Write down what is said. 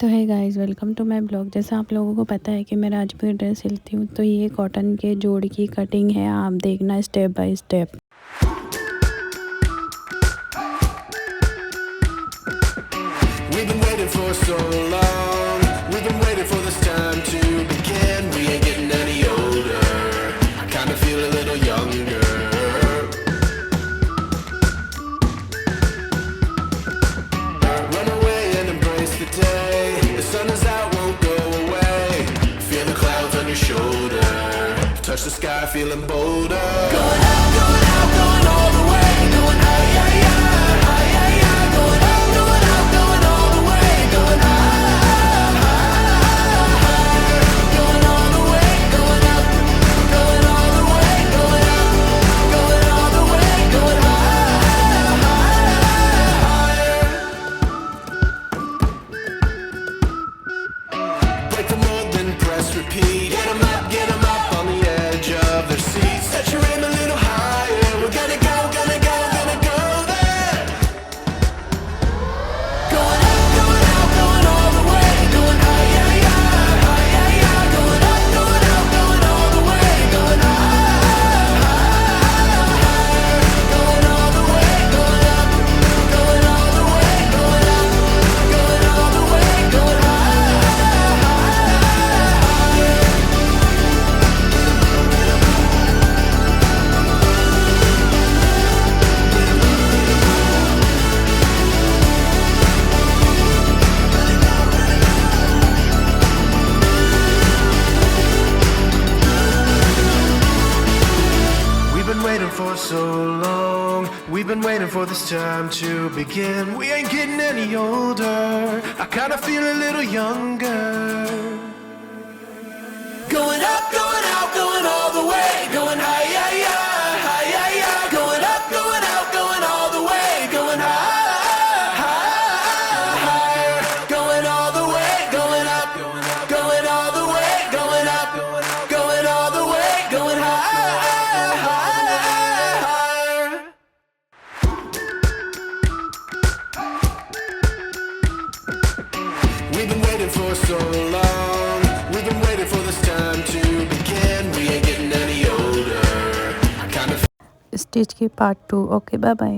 तो है guys, welcome to my blog. जैसा आप लोगों को पता है कि मैं राजपूती ड्रेस सिलती हूँ, तो ये कॉटन के जोड़ की कटिंग है। आप देखना step by step. We've been waiting for so long. We've been waiting for this time to begin. We ain't getting any older. I kinda feel a little younger. Run away and embrace the day. The sun is out, won't go away. Feel the clouds on your shoulder. Touch the sky, feeling bolder. Going out, going all the way. Going high, yeah, yeah. Repeat, get 'em up on the edge of their seats. Set your aim a little higher. We're gonna go there. Going out, going all the way. Going high, yeah, yeah, high, yeah, yeah. Going out, going all the way. Going high, going all the way. Going up, going all the way. Going up, going all the way. Going high. Waiting for so long. We've been waiting for this time to begin. We ain't getting any older. I kinda feel a little younger. Going up, going out, going all the way. Going high, yeah, yeah, high, yeah, yeah. Going up, going out, going all the way. Going high, higher. Going all the way, going up, going all the way. Going up, going all the way. Going high. We've been waiting for so long. We've been waiting for this time to begin. We ain't getting any older. I kind of stitch की part 2। Okay, bye bye.